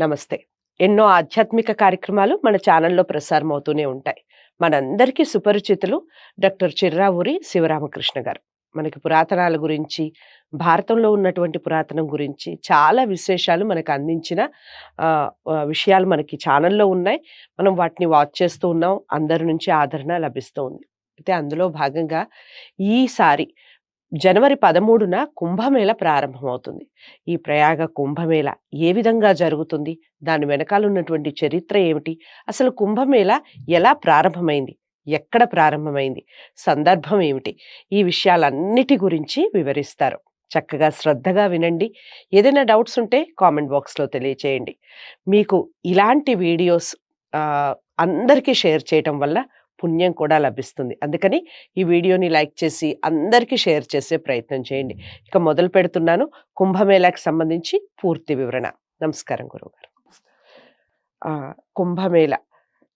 నమస్తే. ఎన్నో ఆధ్యాత్మిక కార్యక్రమాలు మన ఛానల్‌లో ప్రసారం అవుతూనే ఉంటాయి. మనందరికీ సుపరిచితులు డాక్టర్ చిర్రావూరి శివరామకృష్ణ గారు. మనకి పురాతనాల గురించి, భారతంలో ఉన్నటువంటి పురాతనం గురించి చాలా విశేషాలు మనకు అందించిన విషయాలు మనకి ఛానల్‌లో ఉన్నాయి. మనం వాటిని వాచ్ చేస్తూ ఉన్నాం. అందరి నుంచి ఆదరణ లభిస్తూ ఉంది. అయితే అందులో భాగంగా ఈసారి జనవరి 13న కుంభమేళ ప్రారంభమవుతుంది. ఈ ప్రయాగ కుంభమేళ ఏ విధంగా జరుగుతుంది? దాని వెనకాల ఉన్నటువంటి చరిత్ర ఏమిటి? అసలు కుంభమేళ ఎలా ప్రారంభమైంది? ఎక్కడ ప్రారంభమైంది? సందర్భం ఏమిటి? ఈ విషయాలన్నిటి గురించి వివరిస్తారు. చక్కగా శ్రద్ధగా వినండి. ఏదైనా డౌట్స్ ఉంటే కామెంట్ బాక్స్‌లో తెలియచేయండి. మీకు ఇలాంటి వీడియోస్ అందరికీ షేర్ చేయటం వల్ల పుణ్యం కూడా లభిస్తుంది. అందుకని ఈ వీడియోని లైక్ చేసి అందరికీ షేర్ చేసే ప్రయత్నం చేయండి. ఇక మొదలు పెడుతున్నాను కుంభమేళాకి సంబంధించి పూర్తి వివరణ. నమస్కారం గురువుగారు. కుంభమేళ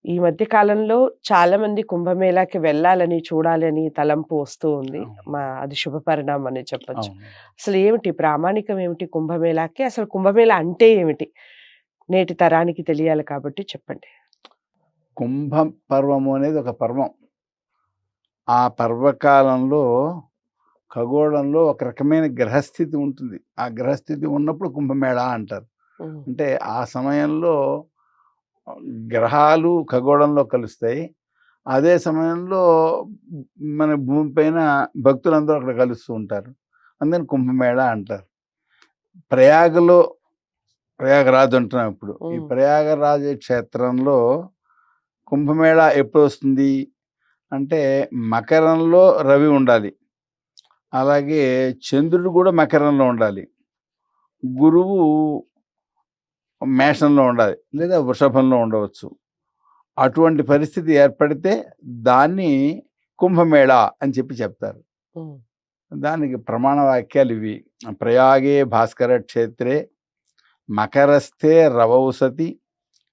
ఈ మధ్య కాలంలో చాలా మంది కుంభమేళాకి వెళ్ళాలని, చూడాలని తలంపు వస్తూ ఉంది. అవును. అది శుభ పరిణామం అని చెప్పొచ్చు. అవును. అసలు ఏమిటి ప్రామాణికం ఏమిటి కుంభమేళాకి? అసలు కుంభమేళ అంటే ఏమిటి? నేటి తరానికి తెలియాలి కాబట్టి చెప్పండి. కుంభ పర్వము అనేది ఒక పర్వం. ఆ పర్వకాలంలో ఖగోళంలో ఒక రకమైన గ్రహస్థితి ఉంటుంది. ఆ గ్రహస్థితి ఉన్నప్పుడు కుంభమేళ అంటారు. హ్మ్. అంటే ఆ సమయంలో గ్రహాలు ఖగోళంలో కలుస్తాయి. అదే సమయంలో మన భూమి పైన భక్తులందరూ అక్కడ కలుస్తూ ఉంటారు. అందుకని కుంభమేళ అంటారు. ప్రయాగలో ప్రయాగరాజ్ అంటున్నాం ఇప్పుడు. ఈ హ్మ్. ప్రయాగరాజ క్షేత్రంలో కుంభమేళ ఎప్పుడు వస్తుంది అంటే మకరంలో రవి ఉండాలి. అలాగే చంద్రుడు కూడా మకరంలో ఉండాలి. గురువు మేషంలో ఉండాలి లేదా వృషభంలో ఉండవచ్చు. అటువంటి పరిస్థితి ఏర్పడితే దాన్ని కుంభమేళ అని చెప్తారు. హ్మ్. దానికి ప్రమాణ వాక్యాలు ఇవి. ప్రయాగే భాస్కర క్షేత్రే మకరస్థే రవౌసతి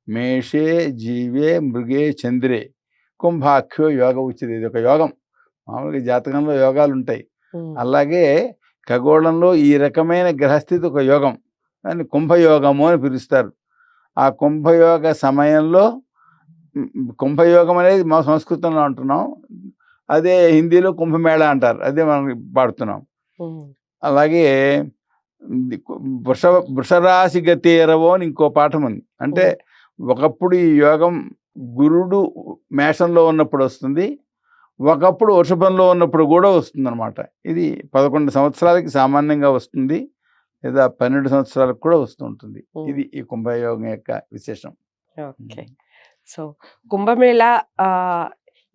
మేషే జీవే మృగే చంద్రే కుంభాఖ్యో యోగ ఉచిత. ఇది ఒక యోగం. మామూలుగా జాతకంలో యోగాలు ఉంటాయి. హ్మ్. అలాగే ఖగోళంలో ఈ రకమైన గ్రహస్థితి ఒక యోగం. దాన్ని కుంభయోగము అని పిలుస్తారు. ఆ కుంభయోగ సమయంలో కుంభయోగం అనేది మా సంస్కృతంలో అంటున్నాం. అదే హిందీలో కుంభమేళ అంటారు. అదే మనం పాడుతున్నాం. హ్మ్. అలాగే వృషరాశి గతేరవో అని ఇంకో పాఠం ఉంది. అంటే ఒకప్పుడు ఈ యోగం గురుడు మేషంలో ఉన్నప్పుడు వస్తుంది, ఒకప్పుడు వృషభంలో ఉన్నప్పుడు కూడా వస్తుంది అనమాట. ఇది 11 సంవత్సరాలకి సామాన్యంగా వస్తుంది, లేదా 12 సంవత్సరాలకు కూడా వస్తూ ఉంటుంది. ఇది ఈ కుంభయోగం యొక్క విశేషం. ఓకే. సో కుంభమేళ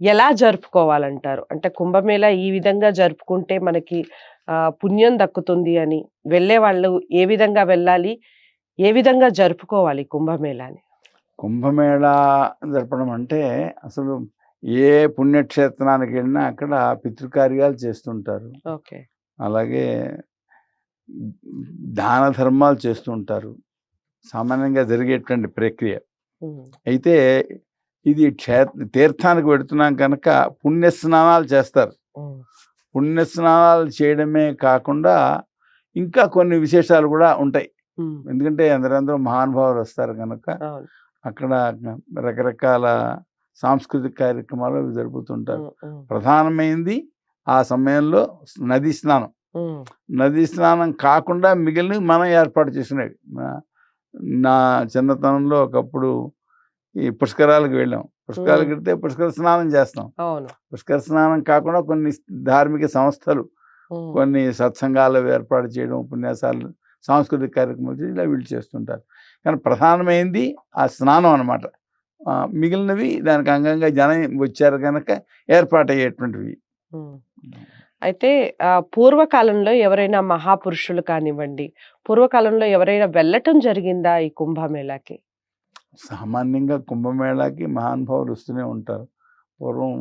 ఎలా జరుపుకోవాలంటారు? అంటే కుంభమేళ ఈ విధంగా జరుపుకుంటే మనకి పుణ్యం దక్కుతుంది అని వెళ్ళే వాళ్ళు ఏ విధంగా వెళ్ళాలి? ఏ విధంగా జరుపుకోవాలి కుంభమేళాని? కుంభమేళ జరపడం అంటే అసలు ఏ పుణ్యక్షేత్రానికి వెళ్ళినా అక్కడ పితృకార్యాలు చేస్తుంటారు. ఓకే. అలాగే దాన ధర్మాలు చేస్తుంటారు. సామాన్యంగా జరిగేటువంటి ప్రక్రియ. అయితే ఇది తీర్థానికి వెడుతున్నాం కనుక పుణ్యస్నానాలు చేస్తారు. పుణ్యస్నానాలు చేయడమే కాకుండా ఇంకా కొన్ని విశేషాలు కూడా ఉంటాయి. ఎందుకంటే అందరూ మహానుభావులు వస్తారు కనుక అక్కడ రకరకాల సాంస్కృతిక కార్యక్రమాలు జరుపుతుంటారు. ప్రధానమైనది ఆ సమయంలో నదీ స్నానం. నదీ స్నానం కాకుండా మిగిలినవి మనం ఏర్పాటు చేసినవి. నా చిన్నతనంలో ఒకప్పుడు ఈ పుష్కరాలకు వెళ్ళాం. పుష్కరాలకు వెళ్తే పుష్కర స్నానం చేస్తాం. పుష్కర స్నానం కాకుండా కొన్ని ధార్మిక సంస్థలు, కొన్ని సత్సంగాలు ఏర్పాటు చేయడం, ఉపన్యాసాలు, సాంస్కృతిక కార్యక్రమాలు ఇలా వీళ్ళు చేస్తుంటారు. కానీ ప్రధానమైనది ఆ స్నానం అన్నమాట. మిగిలినవి దానికి అంగంగా జనం వచ్చారు కనుక ఏర్పాటయ్యేటువంటివి. అయితే పూర్వకాలంలో ఎవరైనా మహాపురుషులు కానివ్వండి, పూర్వకాలంలో ఎవరైనా వెళ్ళటం జరిగిందా ఈ కుంభమేళాకి? సామాన్యంగా కుంభమేళాకి మహానుభావులు వస్తూనే ఉంటారు. పూర్వం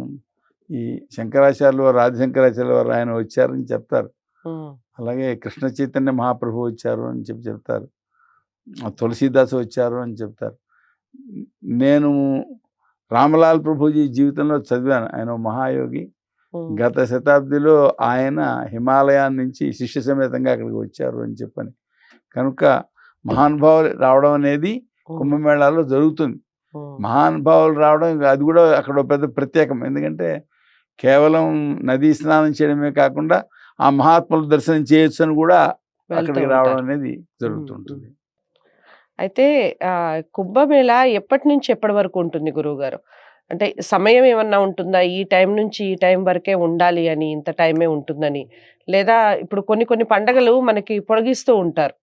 ఈ శంకరాచార్యులు వారు, ఆదిశంకరాచార్యులు వారు ఆయన వచ్చారని చెప్తారు. అలాగే కృష్ణ చైతన్య మహాప్రభు వచ్చారు అని చెప్తారు. తులసీదాసు వచ్చారు అని చెప్తారు. నేను రామలాల్ ప్రభుజీ జీవితంలో చదివాను. ఆయన మహాయోగి. గత శతాబ్దిలో ఆయన హిమాలయాన్ని నుంచి శిష్య సమేతంగా అక్కడికి వచ్చారు అని చెప్పని. కనుక మహానుభావులు రావడం అనేది కుంభమేళాలో జరుగుతుంది. మహానుభావులు రావడం ఇంకా అది కూడా అక్కడ ఒక పెద్ద ప్రత్యేకం. ఎందుకంటే కేవలం నదీ స్నానం చేయడమే కాకుండా ఆ మహాత్ముల దర్శనం చేయొచ్చు అని కూడా వెళ్తూ అక్కడికి రావడం ఉంటారు. అనేది జరుగుతుంటుంది. అయితే కుంభమేళ ఎప్పటి నుంచి ఎప్పటి వరకు ఉంటుంది గురువుగారు? అంటే సమయం ఏమన్నా ఉంటుందా? ఈ టైం నుంచి ఈ టైం వరకే ఉండాలి అని, ఇంత టైమే ఉంటుందని? లేదా ఇప్పుడు కొన్ని కొన్ని పండగలు మనకి పొడిగిస్తూ ఉంటారు.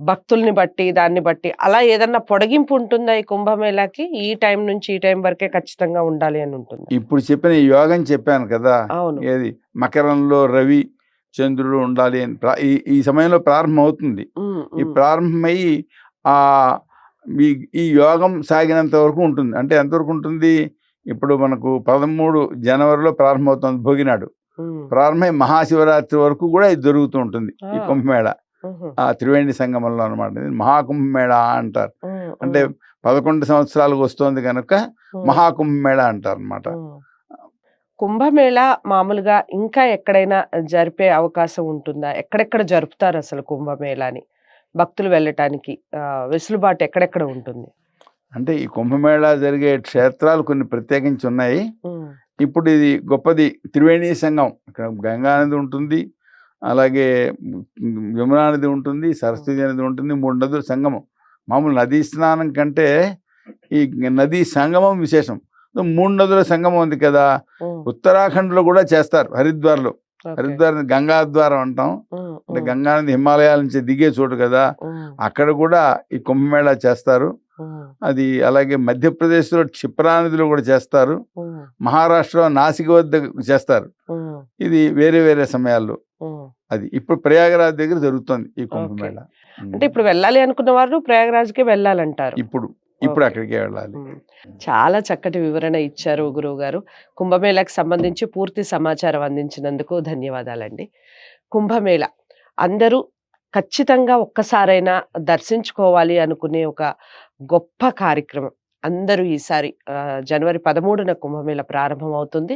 భక్తుల్ని బట్టి, దాన్ని బట్టి అలా ఏదన్నా పొడిగింపు ఉంటుందా ఈ కుంభమేళాకి? ఈ టైం నుంచి ఈ టైం వరకే ఖచ్చితంగా ఉండాలి అని ఉంటుందా? ఇప్పుడు చెప్పిన ఈ యోగం చెప్పాను కదా, అవును. ఏది మకరంలో రవి చంద్రుడు ఉండాలి అని ఈ ఈ సమయంలో ప్రారంభం అవుతుంది. ఈ ప్రారంభమయ్యి ఆ ఈ ఈ యోగం సాగినంత వరకు ఉంటుంది. అంటే ఎంతవరకు ఉంటుంది? ఇప్పుడు మనకు 13 జనవరిలో ప్రారంభమవుతుంది భోగినాడు. ప్రారంభమై మహాశివరాత్రి వరకు కూడా ఇది జరుగుతూ ఉంటుంది ఈ కుంభమేళ. ఆ త్రివేణి సంగమంలో అనమాట. మహాకుంభమేళ అంటారు. అంటే 11 సంవత్సరాలకు వస్తుంది కనుక మహాకుంభమేళ అంటారు అనమాట. కుంభమేళ మామూలుగా ఇంకా ఎక్కడైనా జరిపే అవకాశం ఉంటుందా? ఎక్కడెక్కడ జరుపుతారు అసలు కుంభమేళాని? భక్తులు వెళ్ళటానికి వెసులుబాటు ఎక్కడెక్కడ ఉంటుంది? అంటే ఈ కుంభమేళా జరిగే క్షేత్రాలు కొన్ని ప్రత్యేకించి ఉన్నాయి. ఇప్పుడు ఇది గొప్పది త్రివేణి సంగమం. ఇక్కడ గంగా నది ఉంటుంది, అలాగే యమునా నది ఉంటుంది, సరస్వతి నది ఉంటుంది. 3 నదుల సంగమం. మామూలు నదీ స్నానం కంటే ఈ నదీ సంగమం విశేషం. 3 నదుల సంగమం ఉంది కదా, ఉత్తరాఖండ్లో కూడా చేస్తారు. హరిద్వార్లో, హరిద్వార్ గంగా ద్వారం అంటాం. అంటే గంగా నది హిమాలయాల నుంచి దిగే చోటు కదా, అక్కడ కూడా ఈ కుంభమేళా చేస్తారు. అది అలాగే మధ్యప్రదేశ్లో క్షిప్రా నదిలో కూడా చేస్తారు. మహారాష్ట్రలో నాసిక్ వద్ద చేస్తారు. ఇది వేరే వేరే సమయాల్లో. అది ఇప్పుడు ప్రయాగరాజ్ దగ్గర జరుగుతుంది ఈ కుంభమేళా. అంటే ఇప్పుడు వెళ్ళాలి అనుకున్న వారు ప్రయాగరాజ్కే వెళ్ళాలంటారు. ఇప్పుడు అక్కడికే వెళ్ళాలి. చాలా చక్కటి వివరణ ఇచ్చారు గురువు గారు. కుంభమేళాకి సంబంధించి పూర్తి సమాచారం అందించినందుకు ధన్యవాదాలండి. కుంభమేళ అందరూ ఖచ్చితంగా ఒక్కసారైనా దర్శించుకోవాలి అనుకునే ఒక గొప్ప కార్యక్రమం. అందరూ ఈసారి జనవరి 13న కుంభమేళ ప్రారంభం అవుతుంది.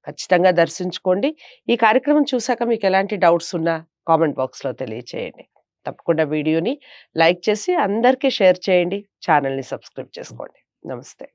ఖచ్చితంగా దర్శించుకోండి. ఈ కార్యక్రమం చూసాక మీకు ఎలాంటి డౌట్స్ ఉన్నా కామెంట్ బాక్స్‌లో తెలియచేయండి. తప్పకుండా వీడియోని లైక్ చేసి అందరికీ షేర్ చేయండి. ఛానల్‌ని సబ్స్క్రైబ్ చేసుకోండి. నమస్తే.